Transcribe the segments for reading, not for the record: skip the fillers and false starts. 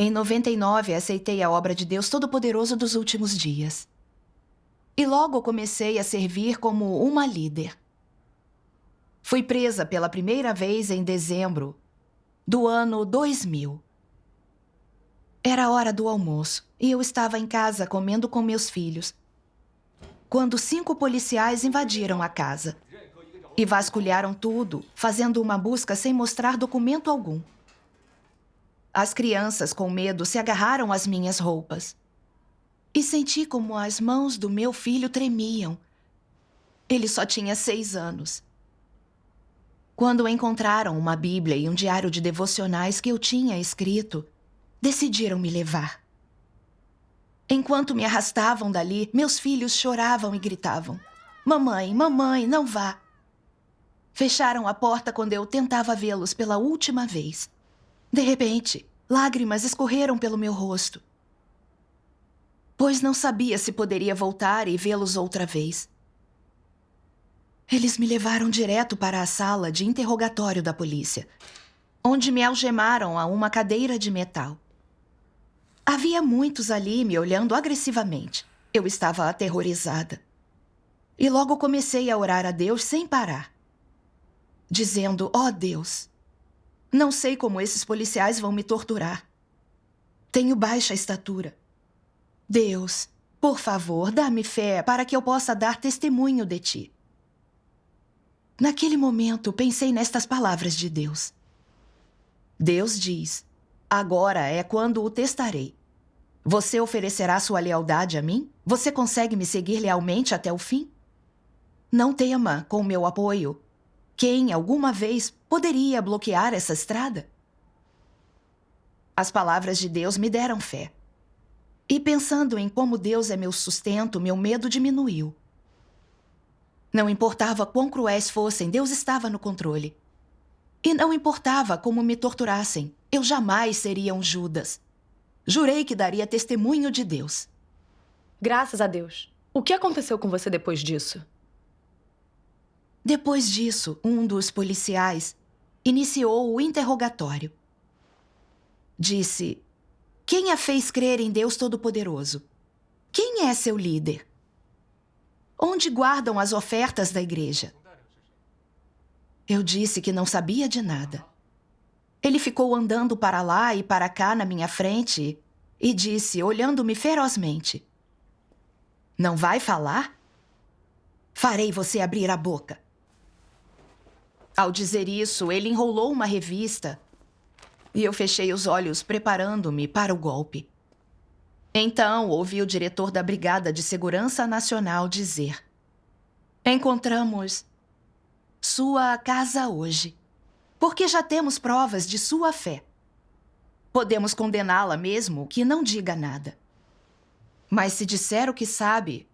Em 99, aceitei a obra de Deus Todo-Poderoso dos últimos dias. E logo comecei a servir como uma líder. Fui presa pela primeira vez em dezembro do ano 2000. Era a hora do almoço e eu estava em casa comendo com meus filhos, quando 5 policiais invadiram a casa e vasculharam tudo, fazendo uma busca sem mostrar documento algum. As crianças, com medo, se agarraram às minhas roupas. E senti como as mãos do meu filho tremiam. Ele só tinha 6 anos. Quando encontraram uma Bíblia e um diário de devocionais que eu tinha escrito, decidiram me levar. Enquanto me arrastavam dali, meus filhos choravam e gritavam: "Mamãe, mamãe, não vá!" Fecharam a porta quando eu tentava vê-los pela última vez. De repente, lágrimas escorreram pelo meu rosto, pois não sabia se poderia voltar e vê-los outra vez. Eles me levaram direto para a sala de interrogatório da polícia, onde me algemaram a uma cadeira de metal. Havia muitos ali me olhando agressivamente. Eu estava aterrorizada. E logo comecei a orar a Deus sem parar, dizendo: "Ó Deus, não sei como esses policiais vão me torturar. Tenho baixa estatura. Deus, por favor, dá-me fé para que eu possa dar testemunho de Ti." Naquele momento, pensei nestas palavras de Deus. Deus diz: "Agora é quando o testarei. Você oferecerá sua lealdade a mim? Você consegue me seguir lealmente até o fim? Não tema, com meu apoio. Quem, alguma vez, poderia bloquear essa estrada?" As palavras de Deus me deram fé. E pensando em como Deus é meu sustento, meu medo diminuiu. Não importava quão cruéis fossem, Deus estava no controle. E não importava como me torturassem, eu jamais seria um Judas. Jurei que daria testemunho de Deus. Graças a Deus. O que aconteceu com você depois disso? Depois disso, um dos policiais iniciou o interrogatório. Disse: "Quem a fez crer em Deus Todo-Poderoso? Quem é seu líder? Onde guardam as ofertas da igreja?" Eu disse que não sabia de nada. Ele ficou andando para lá e para cá na minha frente e disse, olhando-me ferozmente: "Não vai falar? Farei você abrir a boca." Ao dizer isso, ele enrolou uma revista e eu fechei os olhos, preparando-me para o golpe. Então, ouvi o diretor da Brigada de Segurança Nacional dizer: "Encontramos sua casa hoje, porque já temos provas de sua fé. Podemos condená-la mesmo que não diga nada. Mas se disser o que sabe,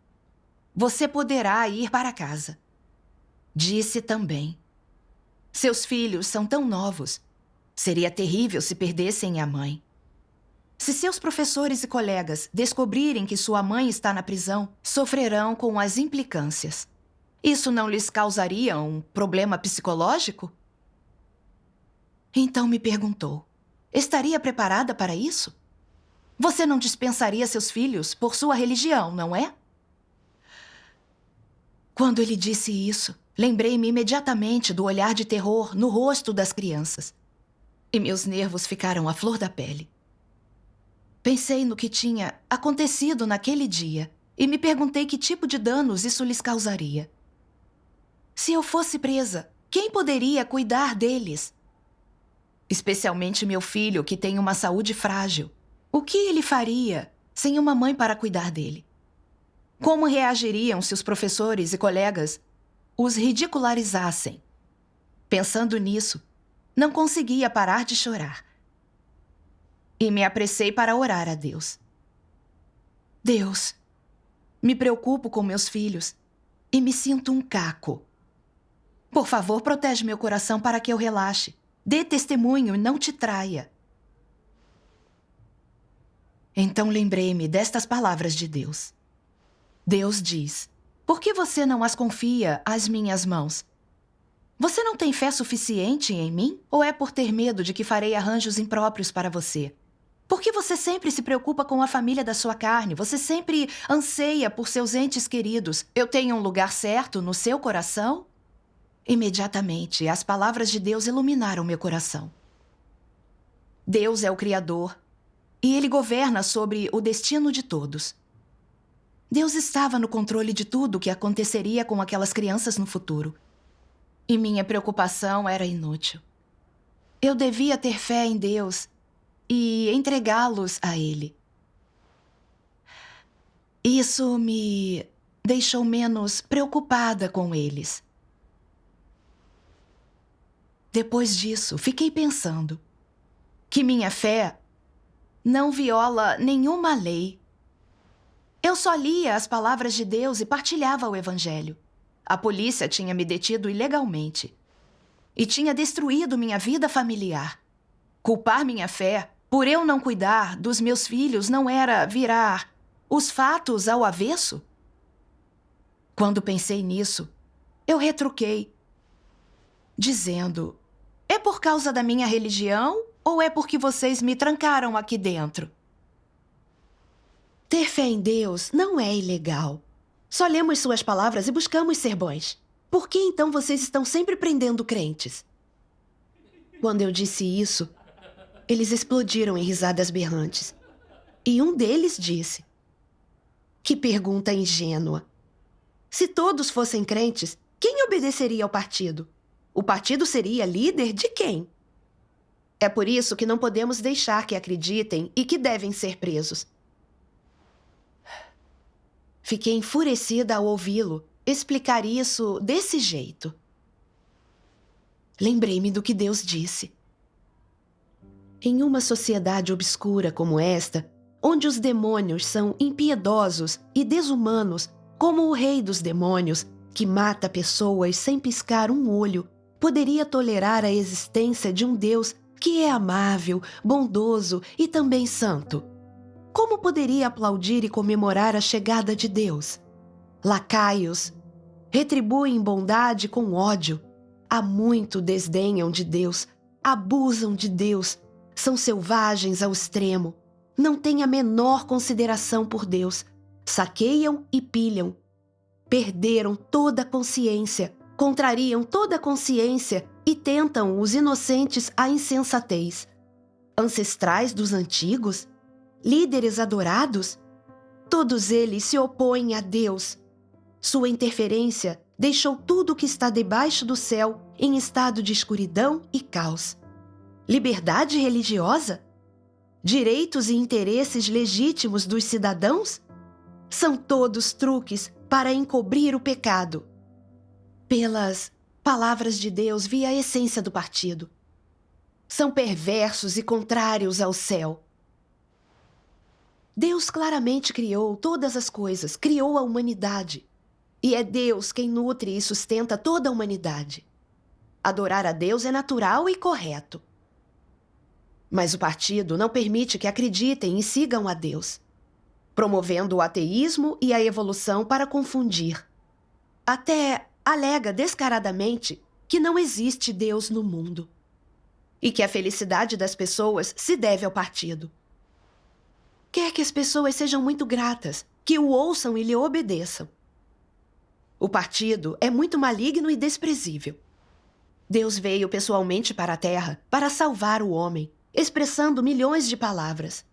você poderá ir para casa." Disse também: "Seus filhos são tão novos. Seria terrível se perdessem a mãe. Se seus professores e colegas descobrirem que sua mãe está na prisão, sofrerão com as implicâncias. Isso não lhes causaria um problema psicológico?" Então me perguntou: estaria preparada para isso? Você não dispensaria seus filhos por sua religião, não é? Quando ele disse isso, lembrei-me imediatamente do olhar de terror no rosto das crianças. E meus nervos ficaram à flor da pele. Pensei no que tinha acontecido naquele dia e me perguntei que tipo de danos isso lhes causaria. Se eu fosse presa, quem poderia cuidar deles? Especialmente meu filho, que tem uma saúde frágil. O que ele faria sem uma mãe para cuidar dele? Como reagiriam se os professores e colegas os ridicularizassem? Pensando nisso, não conseguia parar de chorar. E me apressei para orar a Deus. Deus, me preocupo com meus filhos e me sinto um caco. Por favor, protege meu coração para que eu relaxe. Dê testemunho e não te traia. Então lembrei-me destas palavras de Deus. Deus diz: "Por que você não as confia às minhas mãos? Você não tem fé suficiente em mim? Ou é por ter medo de que farei arranjos impróprios para você? Por que você sempre se preocupa com a família da sua carne? Você sempre anseia por seus entes queridos. Eu tenho um lugar certo no seu coração? Imediatamente, as palavras de Deus iluminaram meu coração. Deus é o Criador e Ele governa sobre o destino de todos. Deus estava no controle de tudo o que aconteceria com aquelas crianças no futuro. E minha preocupação era inútil. Eu devia ter fé em Deus e entregá-los a Ele. Isso me deixou menos preocupada com eles. Depois disso, fiquei pensando que minha fé não viola nenhuma lei. Eu só lia as palavras de Deus e partilhava o Evangelho. A polícia tinha me detido ilegalmente e tinha destruído minha vida familiar. Culpar minha fé por eu não cuidar dos meus filhos não era virar os fatos ao avesso? Quando pensei nisso, eu retruquei, dizendo: é por causa da minha religião ou é porque vocês me trancaram aqui dentro? Ter fé em Deus não é ilegal. Só lemos suas palavras e buscamos ser bons. Por que então vocês estão sempre prendendo crentes? Quando eu disse isso, eles explodiram em risadas berrantes. E um deles disse: que pergunta ingênua. Se todos fossem crentes, quem obedeceria ao partido? O partido seria líder de quem? É por isso que não podemos deixar que acreditem e que devem ser presos. Fiquei enfurecida ao ouvi-lo explicar isso desse jeito. Lembrei-me do que Deus disse. Em uma sociedade obscura como esta, onde os demônios são impiedosos e desumanos, como o rei dos demônios, que mata pessoas sem piscar um olho, poderia tolerar a existência de um Deus que é amável, bondoso e também santo? Como poderia aplaudir e comemorar a chegada de Deus? Lacaios retribuem bondade com ódio. Há muito desdenham de Deus, abusam de Deus, são selvagens ao extremo, não têm a menor consideração por Deus, saqueiam e pilham. Perderam toda a consciência, contrariam toda a consciência e tentam os inocentes à insensatez. Ancestrais dos antigos? Líderes adorados? Todos eles se opõem a Deus. Sua interferência deixou tudo o que está debaixo do céu em estado de escuridão e caos. Liberdade religiosa? Direitos e interesses legítimos dos cidadãos? São todos truques para encobrir o pecado. Pelas palavras de Deus, vi a essência do partido. São perversos e contrários ao céu. Deus claramente criou todas as coisas, criou a humanidade. E é Deus quem nutre e sustenta toda a humanidade. Adorar a Deus é natural e correto. Mas o partido não permite que acreditem e sigam a Deus, promovendo o ateísmo e a evolução para confundir. Até alega descaradamente que não existe Deus no mundo e que a felicidade das pessoas se deve ao partido. Quer que as pessoas sejam muito gratas, que o ouçam e lhe obedeçam. O partido é muito maligno e desprezível. Deus veio pessoalmente para a Terra para salvar o homem, expressando milhões de palavras.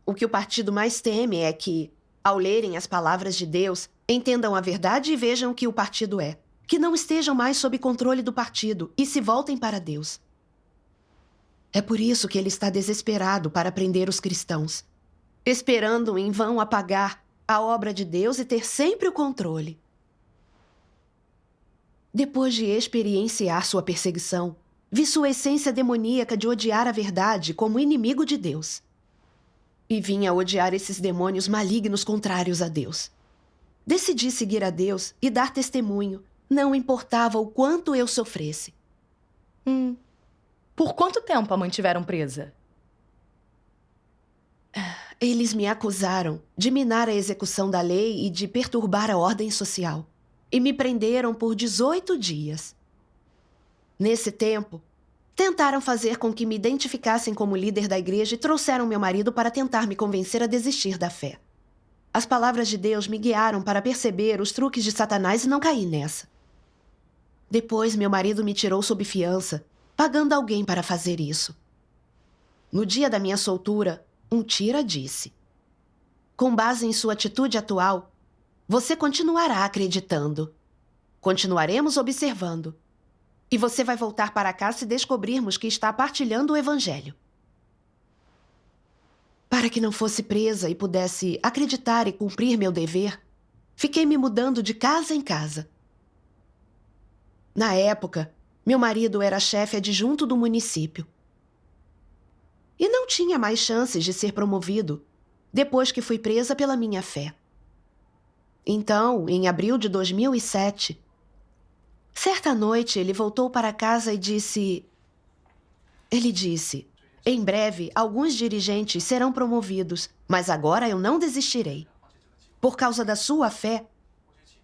O que o partido mais teme é que, ao lerem as palavras de Deus, entendam a verdade e vejam o que o partido é. Que não estejam mais sob controle do partido e se voltem para Deus. É por isso que ele está desesperado para prender os cristãos, esperando em vão apagar a obra de Deus e ter sempre o controle. Depois de experienciar sua perseguição, vi sua essência demoníaca de odiar a verdade como inimigo de Deus. E vim a odiar esses demônios malignos contrários a Deus. Decidi seguir a Deus e dar testemunho, não importava o quanto eu sofresse. Por quanto tempo a mantiveram presa? Eles me acusaram de minar a execução da lei e de perturbar a ordem social. E me prenderam por 18 dias. Nesse tempo, Tentaram fazer com que me identificassem como líder da igreja e trouxeram meu marido para tentar me convencer a desistir da fé. As palavras de Deus me guiaram para perceber os truques de Satanás e não cair nessa. Depois, meu marido me tirou sob fiança, pagando alguém para fazer isso. No dia da minha soltura, um tira disse: com base em sua atitude atual, você continuará acreditando. Continuaremos observando. E você vai voltar para cá se descobrirmos que está partilhando o evangelho. Para que não fosse presa e pudesse acreditar e cumprir meu dever, fiquei me mudando de casa em casa. Na época, meu marido era chefe adjunto do município. E não tinha mais chances de ser promovido depois que fui presa pela minha fé. Então, em abril de 2007, certa noite ele voltou para casa e disse... Ele disse: em breve, alguns dirigentes serão promovidos, mas agora eu não desistirei. Por causa da sua fé,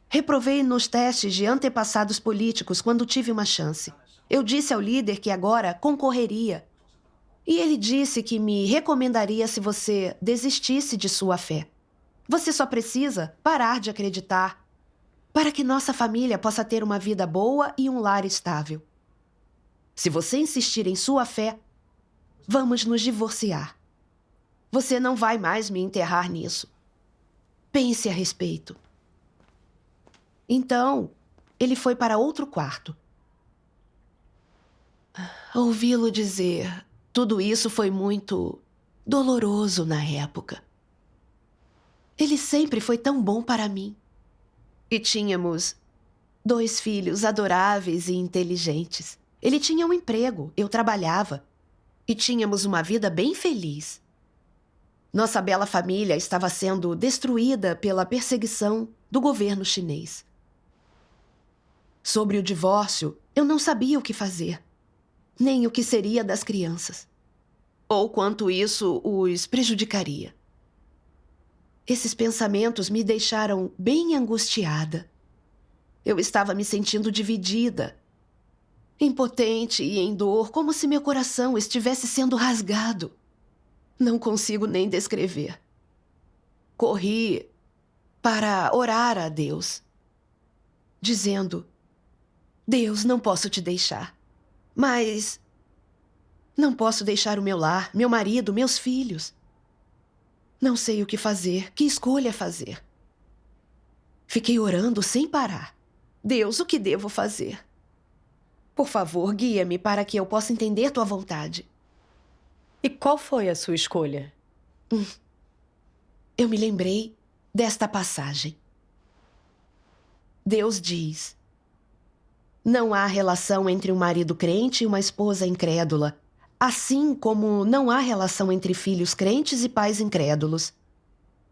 reprovei nos testes de antepassados políticos quando tive uma chance. Eu disse ao líder que agora concorreria. E ele disse que me recomendaria se você desistisse de sua fé. Você só precisa parar de acreditar para que nossa família possa ter uma vida boa e um lar estável. Se você insistir em sua fé, vamos nos divorciar. Você não vai mais me enterrar nisso. Pense a respeito. Então, ele foi para outro quarto. Ouvi-lo dizer tudo isso foi muito doloroso na época. Ele sempre foi tão bom para mim. E tínhamos 2 filhos adoráveis e inteligentes. Ele tinha um emprego, eu trabalhava. E tínhamos uma vida bem feliz. Nossa bela família estava sendo destruída pela perseguição do governo chinês. Sobre o divórcio, eu não sabia o que fazer, nem o que seria das crianças, ou quanto isso os prejudicaria. Esses pensamentos me deixaram bem angustiada. Eu estava me sentindo dividida, impotente e em dor, como se meu coração estivesse sendo rasgado. Não consigo nem descrever. Corri para orar a Deus, dizendo: Deus, não posso te deixar, mas não posso deixar o meu lar, meu marido, meus filhos. Não sei o que fazer, que escolha fazer. Fiquei orando sem parar. Deus, o que devo fazer? Por favor, guia-me para que eu possa entender tua vontade. E qual foi a sua escolha? Eu me lembrei desta passagem. Deus diz: não há relação entre um marido crente e uma esposa incrédula, assim como não há relação entre filhos crentes e pais incrédulos.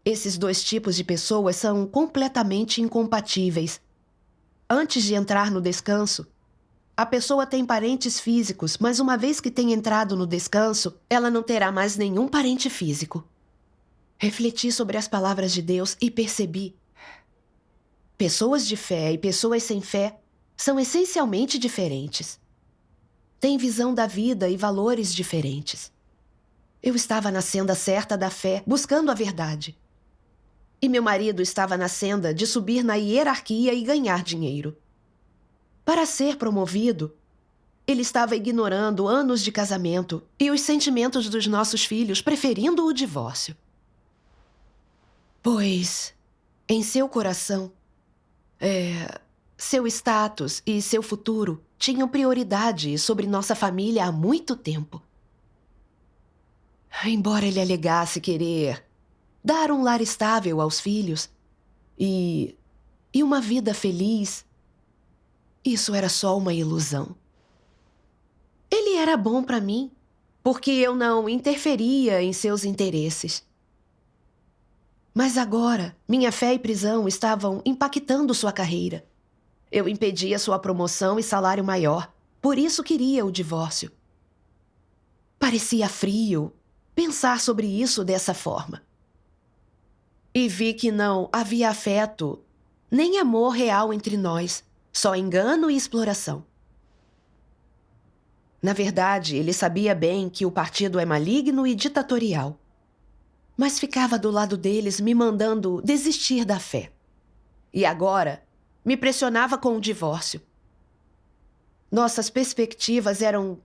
Esses 2 tipos de pessoas são completamente incompatíveis. Antes de entrar no descanso, a pessoa tem parentes físicos, mas uma vez que tem entrado no descanso, ela não terá mais nenhum parente físico. Refleti sobre as palavras de Deus e percebi: pessoas de fé e pessoas sem fé são essencialmente diferentes. Têm visão da vida e valores diferentes. Eu estava na senda certa da fé, buscando a verdade. E meu marido estava na senda de subir na hierarquia e ganhar dinheiro. Para ser promovido, ele estava ignorando anos de casamento e os sentimentos dos nossos filhos, preferindo o divórcio. Pois, em seu coração, seu status e seu futuro tinham prioridade sobre nossa família há muito tempo. Embora ele alegasse querer dar um lar estável aos filhos e uma vida feliz, isso era só uma ilusão. Ele era bom para mim, porque eu não interferia em seus interesses. Mas agora, minha fé e prisão estavam impactando sua carreira. Eu impedia sua promoção e salário maior, por isso queria o divórcio. Parecia frio pensar sobre isso dessa forma. E vi que não havia afeto, nem amor real entre nós, só engano e exploração. Na verdade, ele sabia bem que o partido é maligno e ditatorial. Mas ficava do lado deles me mandando desistir da fé. E agora, me pressionava com o divórcio. Nossas perspectivas eram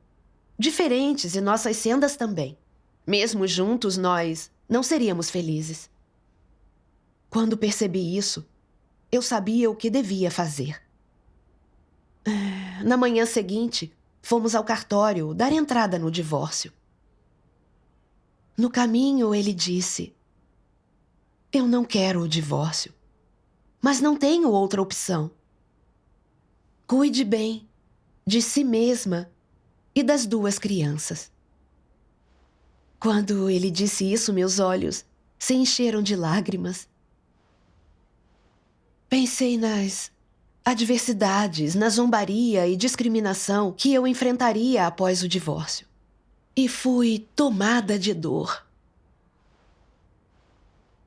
diferentes e nossas sendas também. Mesmo juntos, nós não seríamos felizes. Quando percebi isso, eu sabia o que devia fazer. Na manhã seguinte, fomos ao cartório dar entrada no divórcio. No caminho, ele disse: "Eu não quero o divórcio, mas não tenho outra opção. Cuide bem de si mesma e das 2 crianças." Quando ele disse isso, meus olhos se encheram de lágrimas. Pensei nas adversidades, na zombaria e discriminação que eu enfrentaria após o divórcio. E fui tomada de dor.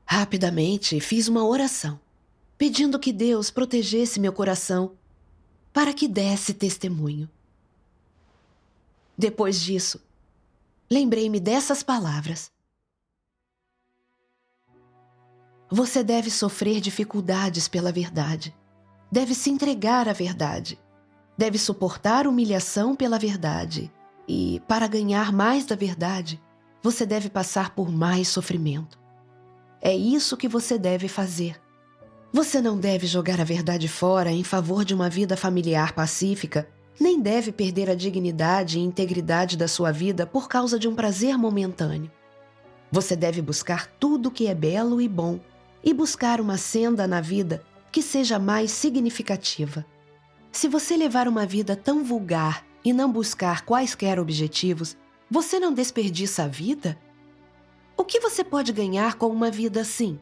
Rapidamente fiz uma oração, pedindo que Deus protegesse meu coração para que desse testemunho. Depois disso, lembrei-me dessas palavras: você deve sofrer dificuldades pela verdade, deve se entregar à verdade, deve suportar humilhação pela verdade e, para ganhar mais da verdade, você deve passar por mais sofrimento. É isso que você deve fazer. Você não deve jogar a verdade fora em favor de uma vida familiar pacífica, nem deve perder a dignidade e integridade da sua vida por causa de um prazer momentâneo. Você deve buscar tudo que é belo e bom e buscar uma senda na vida que seja mais significativa. Se você levar uma vida tão vulgar e não buscar quaisquer objetivos, você não desperdiça a vida? O que você pode ganhar com uma vida assim?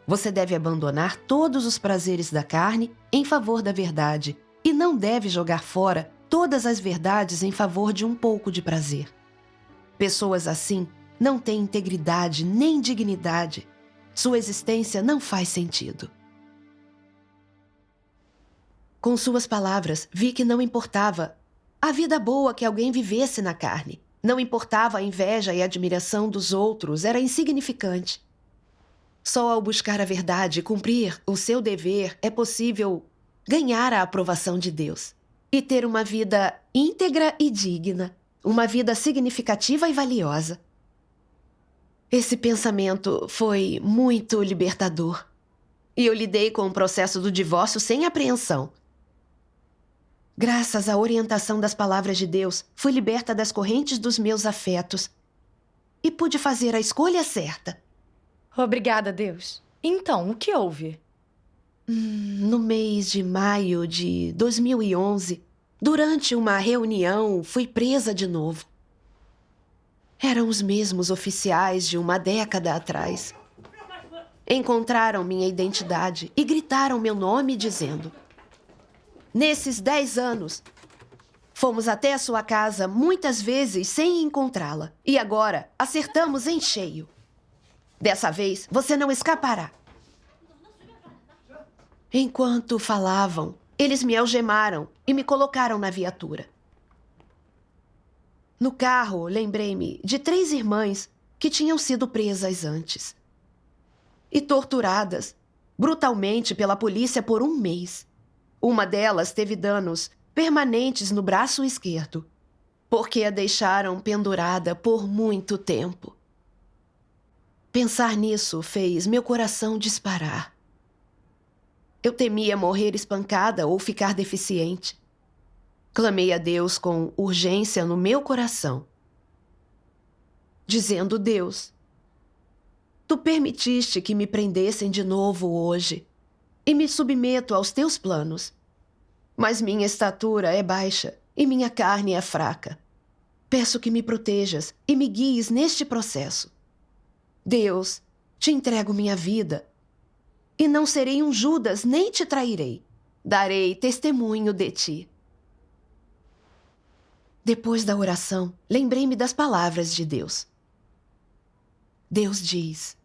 Você deve abandonar todos os prazeres da carne em favor da verdade e não deve jogar fora todas as verdades em favor de um pouco de prazer. Pessoas assim não têm integridade nem dignidade. Sua existência não faz sentido. Com suas palavras, vi que não importava a vida boa que alguém vivesse na carne. Não importava a inveja e a admiração dos outros, era insignificante. Só ao buscar a verdade e cumprir o seu dever é possível ganhar a aprovação de Deus e ter uma vida íntegra e digna, uma vida significativa e valiosa. Esse pensamento foi muito libertador e eu lidei com o processo do divórcio sem apreensão. Graças à orientação das palavras de Deus, fui liberta das correntes dos meus afetos e pude fazer a escolha certa. Obrigada, Deus. Então, o que houve? No mês de maio de 2011, durante uma reunião, fui presa de novo. Eram os mesmos oficiais de uma década atrás. Encontraram minha identidade e gritaram meu nome dizendo: "Nesses 10 anos, fomos até a sua casa muitas vezes sem encontrá-la. E agora acertamos em cheio. Dessa vez, você não escapará." Enquanto falavam, eles me algemaram e me colocaram na viatura. No carro, lembrei-me de 3 irmãs que tinham sido presas antes e torturadas brutalmente pela polícia por 1 mês. Uma delas teve danos permanentes no braço esquerdo, porque a deixaram pendurada por muito tempo. Pensar nisso fez meu coração disparar. Eu temia morrer espancada ou ficar deficiente. Clamei a Deus com urgência no meu coração, dizendo: "Deus, Tu permitiste que me prendessem de novo hoje e me submeto aos Teus planos. Mas minha estatura é baixa e minha carne é fraca. Peço que me protejas e me guies neste processo. Deus, te entrego minha vida. E não serei um Judas, nem te trairei. Darei testemunho de ti." Depois da oração, lembrei-me das palavras de Deus. Deus diz: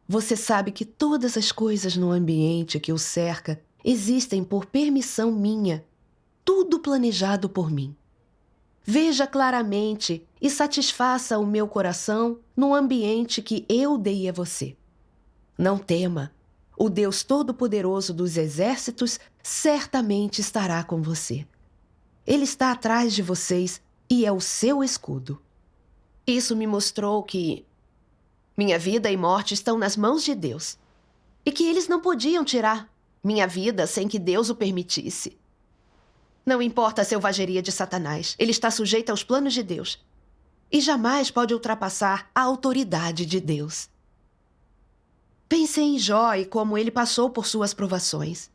"Você sabe que todas as coisas no ambiente que o cerca existem por permissão minha, tudo planejado por mim. Veja claramente e satisfaça o meu coração no ambiente que eu dei a você. Não tema, o Deus Todo-Poderoso dos Exércitos certamente estará com você. Ele está atrás de vocês e é o seu escudo. Isso me mostrou que minha vida e morte estão nas mãos de Deus e que eles não podiam tirar minha vida sem que Deus o permitisse. Não importa a selvageria de Satanás, ele está sujeito aos planos de Deus e jamais pode ultrapassar a autoridade de Deus. Pense em Jó e como ele passou por suas provações.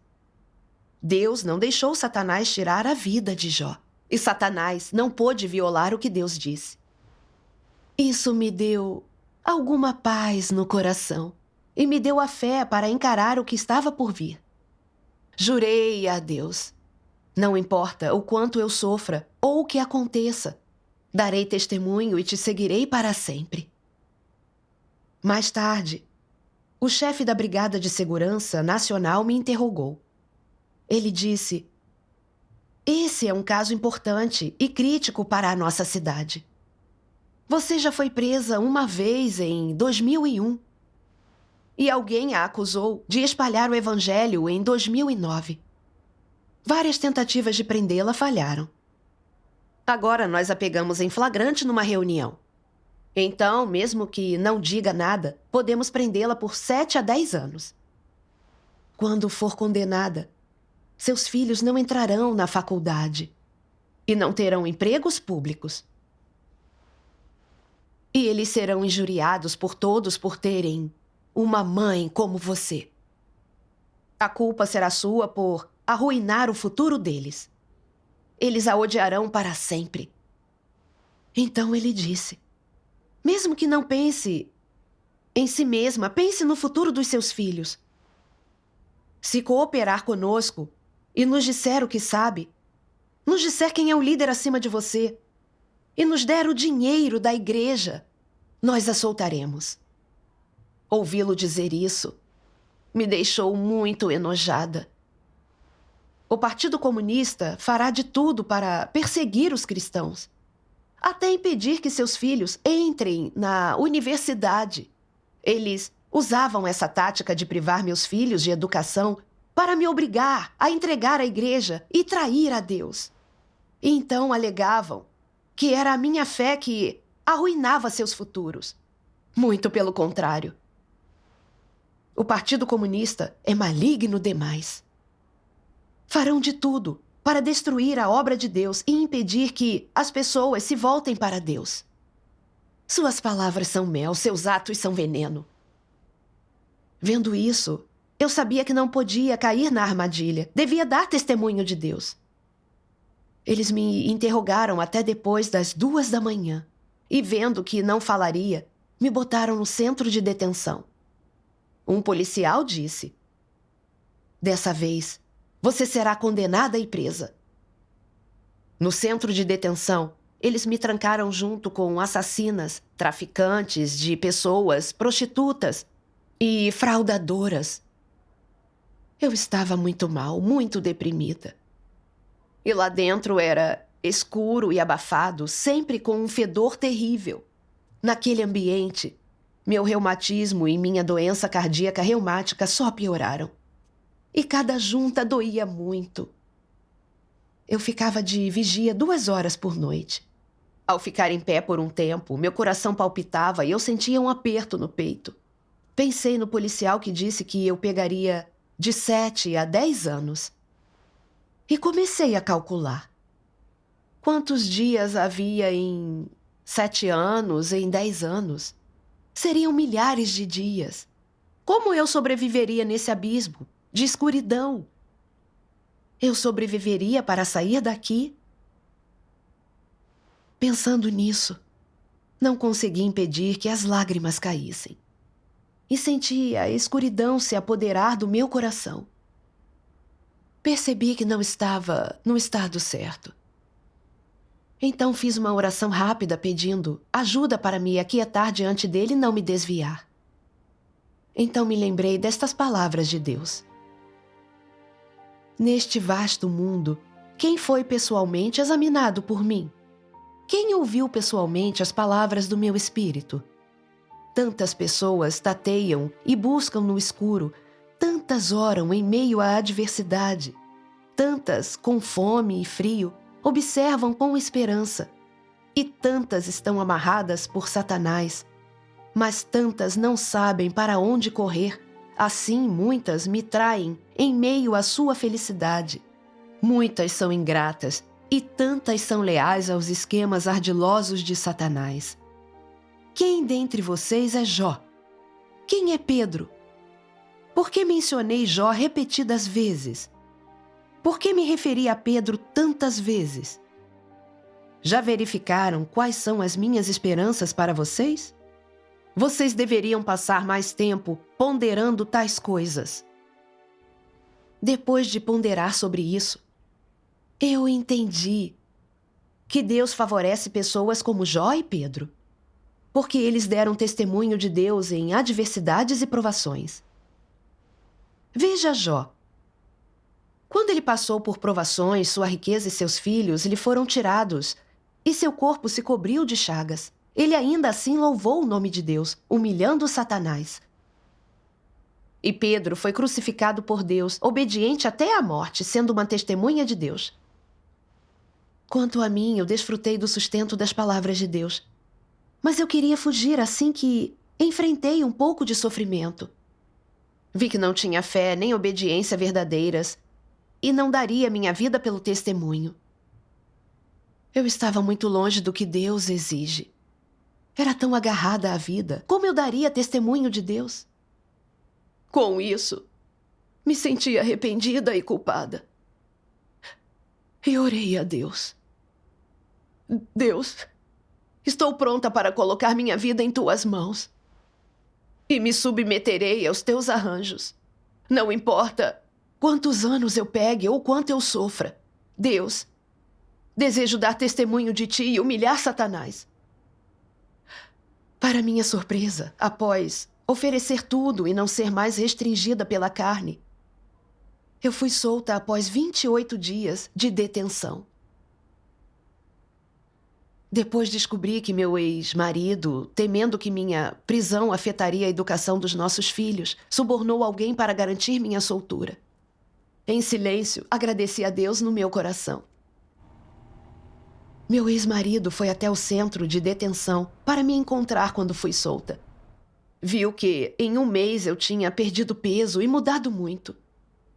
Deus não deixou Satanás tirar a vida de Jó, e Satanás não pôde violar o que Deus disse. Isso me deu alguma paz no coração e me deu a fé para encarar o que estava por vir. Jurei a Deus: não importa o quanto eu sofra ou o que aconteça, darei testemunho e te seguirei para sempre. Mais tarde, o chefe da Brigada de Segurança Nacional me interrogou. Ele disse: esse é um caso importante e crítico para a nossa cidade. Você já foi presa uma vez em 2001. E alguém a acusou de espalhar o evangelho em 2009. Várias tentativas de prendê-la falharam. Agora nós a pegamos em flagrante numa reunião. Então, mesmo que não diga nada, podemos prendê-la por 7 a 10 anos. Quando for condenada, seus filhos não entrarão na faculdade e não terão empregos públicos. E eles serão injuriados por todos por terem uma mãe como você. A culpa será sua por arruinar o futuro deles. Eles a odiarão para sempre. Então ele disse: mesmo que não pense em si mesma, pense no futuro dos seus filhos. Se cooperar conosco e nos disser o que sabe, nos disser quem é o líder acima de você e nos der o dinheiro da igreja, nós a soltaremos. Ouvi-lo dizer isso me deixou muito enojada. O Partido Comunista fará de tudo para perseguir os cristãos, até impedir que seus filhos entrem na universidade. Eles usavam essa tática de privar meus filhos de educação para me obrigar a entregar a igreja e trair a Deus. E então alegavam que era a minha fé que arruinava seus futuros. Muito pelo contrário. O Partido Comunista é maligno demais. Farão de tudo para destruir a obra de Deus e impedir que as pessoas se voltem para Deus. Suas palavras são mel, seus atos são veneno. Vendo isso, eu sabia que não podia cair na armadilha. Devia dar testemunho de Deus. Eles me interrogaram até depois das 2 da manhã e, vendo que não falaria, me botaram no centro de detenção. Um policial disse: dessa vez, você será condenada e presa. No centro de detenção, eles me trancaram junto com assassinas, traficantes de pessoas, prostitutas e fraudadoras. Eu estava muito mal, muito deprimida. E lá dentro era escuro e abafado, sempre com um fedor terrível. Naquele ambiente, meu reumatismo e minha doença cardíaca reumática só pioraram. E cada junta doía muito. Eu ficava de vigia 2 horas por noite. Ao ficar em pé por um tempo, meu coração palpitava e eu sentia um aperto no peito. Pensei no policial que disse que eu pegaria de 7 a 10 anos. E comecei a calcular. Quantos dias havia em 7 anos, em 10 anos? Seriam milhares de dias. Como eu sobreviveria nesse abismo de escuridão? Eu sobreviveria para sair daqui? Pensando nisso, não consegui impedir que as lágrimas caíssem. E senti a escuridão se apoderar do meu coração. Percebi que não estava no estado certo. Então fiz uma oração rápida pedindo ajuda para me aquietar diante dele e não me desviar. Então me lembrei destas palavras de Deus: neste vasto mundo, quem foi pessoalmente examinado por mim? Quem ouviu pessoalmente as palavras do meu espírito? Tantas pessoas tateiam e buscam no escuro, tantas oram em meio à adversidade, tantas, com fome e frio, observam com esperança, e tantas estão amarradas por Satanás, mas tantas não sabem para onde correr. Assim, muitas me traem em meio à sua felicidade. Muitas são ingratas e tantas são leais aos esquemas ardilosos de Satanás. Quem dentre vocês é Jó? Quem é Pedro? Por que mencionei Jó repetidas vezes? Por que me referi a Pedro tantas vezes? Já verificaram quais são as minhas esperanças para vocês? Vocês deveriam passar mais tempo ponderando tais coisas. Depois de ponderar sobre isso, eu entendi que Deus favorece pessoas como Jó e Pedro, porque eles deram testemunho de Deus em adversidades e provações. Veja Jó. Quando ele passou por provações, sua riqueza e seus filhos lhe foram tirados, e seu corpo se cobriu de chagas. Ele ainda assim louvou o nome de Deus, humilhando Satanás. E Pedro foi crucificado por Deus, obediente até à morte, sendo uma testemunha de Deus. Quanto a mim, eu desfrutei do sustento das palavras de Deus. Mas eu queria fugir assim que enfrentei um pouco de sofrimento. Vi que não tinha fé nem obediência verdadeiras e não daria minha vida pelo testemunho. Eu estava muito longe do que Deus exige. Era tão agarrada à vida. Como eu daria testemunho de Deus? Com isso, me senti arrependida e culpada. E orei a Deus. Deus, estou pronta para colocar minha vida em tuas mãos. E me submeterei aos teus arranjos. Não importa quantos anos eu pegue ou quanto eu sofra. Deus, desejo dar testemunho de ti e humilhar Satanás. Para minha surpresa, após oferecer tudo e não ser mais restringida pela carne, eu fui solta após 28 dias de detenção. Depois descobri que meu ex-marido, temendo que minha prisão afetaria a educação dos nossos filhos, subornou alguém para garantir minha soltura. Em silêncio, agradeci a Deus no meu coração. Meu ex-marido foi até o centro de detenção para me encontrar quando fui solta. Viu que em um mês eu tinha perdido peso e mudado muito.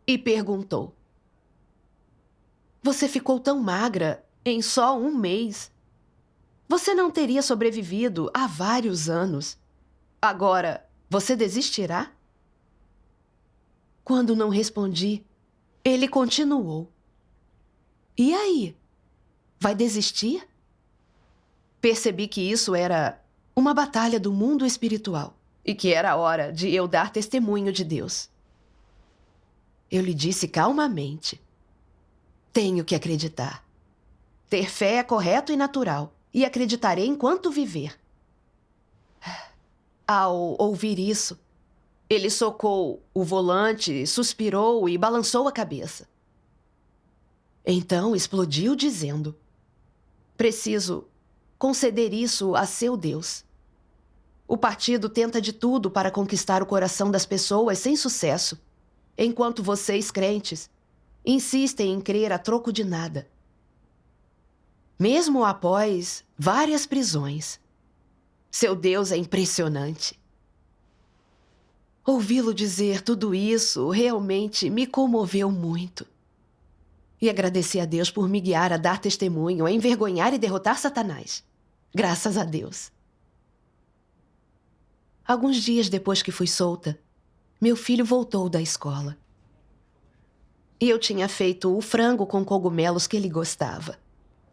E perguntou: "Você ficou tão magra em só um mês? Você não teria sobrevivido há vários anos. Agora, você desistirá?" Quando não respondi, ele continuou: "E aí? Vai desistir?" Percebi que isso era uma batalha do mundo espiritual e que era a hora de eu dar testemunho de Deus. Eu lhe disse calmamente: "Tenho que acreditar. Ter fé é correto e natural, e acreditarei enquanto viver." Ao ouvir isso, ele socou o volante, suspirou e balançou a cabeça. Então explodiu dizendo: "Preciso conceder isso a seu Deus. O partido tenta de tudo para conquistar o coração das pessoas sem sucesso, enquanto vocês, crentes, insistem em crer a troco de nada. Mesmo após várias prisões, seu Deus é impressionante." Ouvi-lo dizer tudo isso realmente me comoveu muito. E agradeci a Deus por me guiar a dar testemunho, a envergonhar e derrotar Satanás. Graças a Deus. Alguns dias depois que fui solta, meu filho voltou da escola. E eu tinha feito o frango com cogumelos que ele gostava.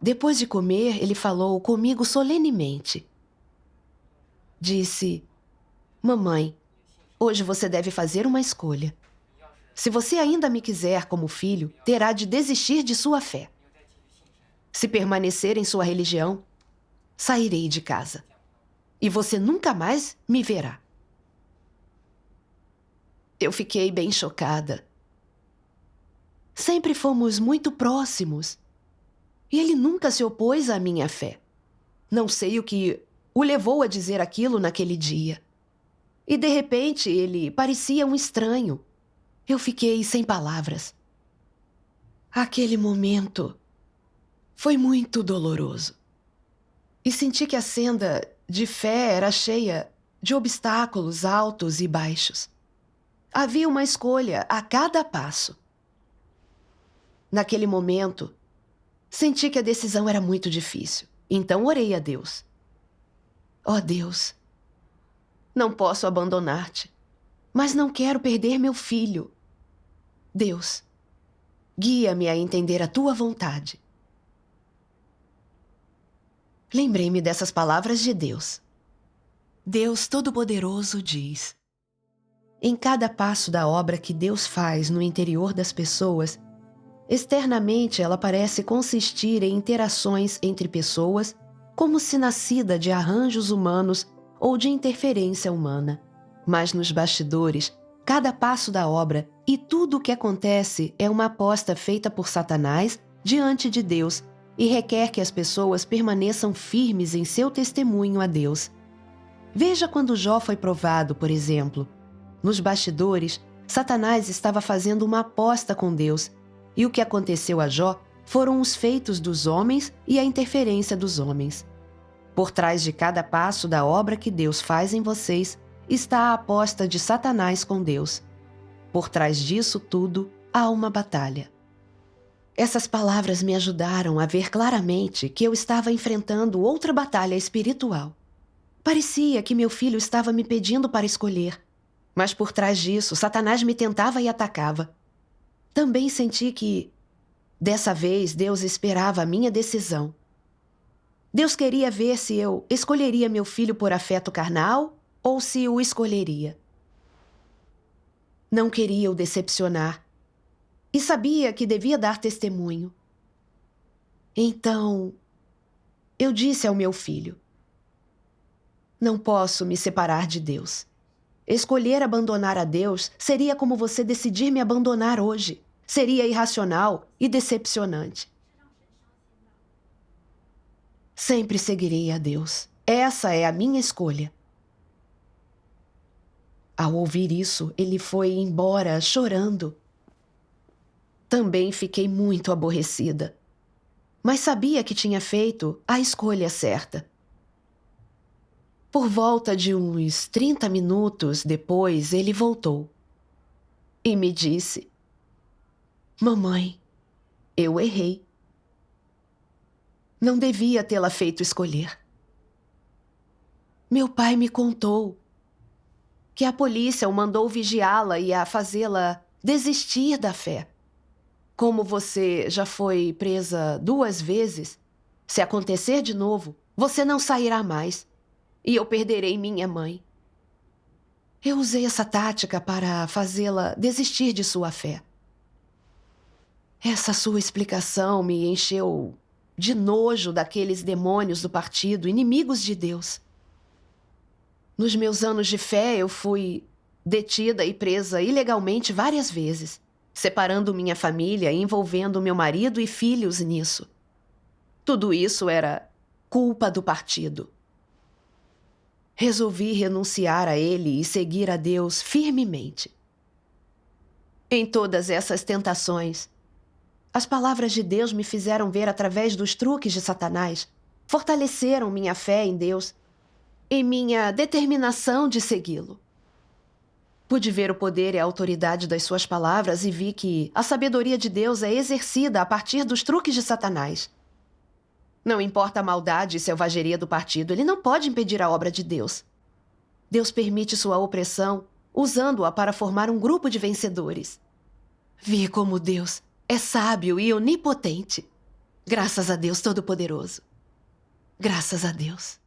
Depois de comer, ele falou comigo solenemente. Disse: "Mamãe, hoje você deve fazer uma escolha. Se você ainda me quiser como filho, terá de desistir de sua fé. Se permanecer em sua religião, sairei de casa. E você nunca mais me verá." Eu fiquei bem chocada. Sempre fomos muito próximos. E ele nunca se opôs à minha fé. Não sei o que o levou a dizer aquilo naquele dia. E de repente ele parecia um estranho. Eu fiquei sem palavras. Aquele momento foi muito doloroso. E senti que a senda de fé era cheia de obstáculos altos e baixos. Havia uma escolha a cada passo. Naquele momento, senti que a decisão era muito difícil. Então orei a Deus. Ó Deus, não posso abandonar-te, mas não quero perder meu filho. Deus, guia-me a entender a tua vontade. Lembrei-me dessas palavras de Deus. Deus Todo-Poderoso diz: Em cada passo da obra que Deus faz no interior das pessoas, externamente ela parece consistir em interações entre pessoas, como se nascida de arranjos humanos ou de interferência humana. Mas nos bastidores, cada passo da obra e tudo o que acontece é uma aposta feita por Satanás diante de Deus e requer que as pessoas permaneçam firmes em seu testemunho a Deus. Veja quando Jó foi provado, por exemplo. Nos bastidores, Satanás estava fazendo uma aposta com Deus, e o que aconteceu a Jó foram os feitos dos homens e a interferência dos homens. Por trás de cada passo da obra que Deus faz em vocês está a aposta de Satanás com Deus. Por trás disso tudo há uma batalha. Essas palavras me ajudaram a ver claramente que eu estava enfrentando outra batalha espiritual. Parecia que meu filho estava me pedindo para escolher, mas por trás disso, Satanás me tentava e atacava. Também senti que, dessa vez, Deus esperava a minha decisão. Deus queria ver se eu escolheria meu filho por afeto carnal ou se o escolheria. Não queria o decepcionar e sabia que devia dar testemunho. Então, eu disse ao meu filho: não posso me separar de Deus. Escolher abandonar a Deus seria como você decidir me abandonar hoje. Seria irracional e decepcionante. Sempre seguirei a Deus. Essa é a minha escolha. Ao ouvir isso, ele foi embora chorando. Também fiquei muito aborrecida, mas sabia que tinha feito a escolha certa. Por volta de uns 30 minutos depois, ele voltou e me disse: Mamãe, eu errei. Não devia tê-la feito escolher. Meu pai me contou que a polícia o mandou vigiá-la e a fazê-la desistir da fé. Como você já foi presa 2 vezes, se acontecer de novo, você não sairá mais e eu perderei minha mãe. Eu usei essa tática para fazê-la desistir de sua fé. Essa sua explicação me encheu de nojo daqueles demônios do partido, inimigos de Deus. Nos meus anos de fé, eu fui detida e presa ilegalmente várias vezes, separando minha família e envolvendo meu marido e filhos nisso. Tudo isso era culpa do partido. Resolvi renunciar a ele e seguir a Deus firmemente. Em todas essas tentações, as palavras de Deus me fizeram ver através dos truques de Satanás, fortaleceram minha fé em Deus e minha determinação de segui-lo. Pude ver o poder e a autoridade das suas palavras e vi que a sabedoria de Deus é exercida a partir dos truques de Satanás. Não importa a maldade e selvageria do partido, ele não pode impedir a obra de Deus. Deus permite sua opressão, usando-a para formar um grupo de vencedores. Vi como Deus é sábio e onipotente. Graças a Deus Todo-Poderoso. Graças a Deus.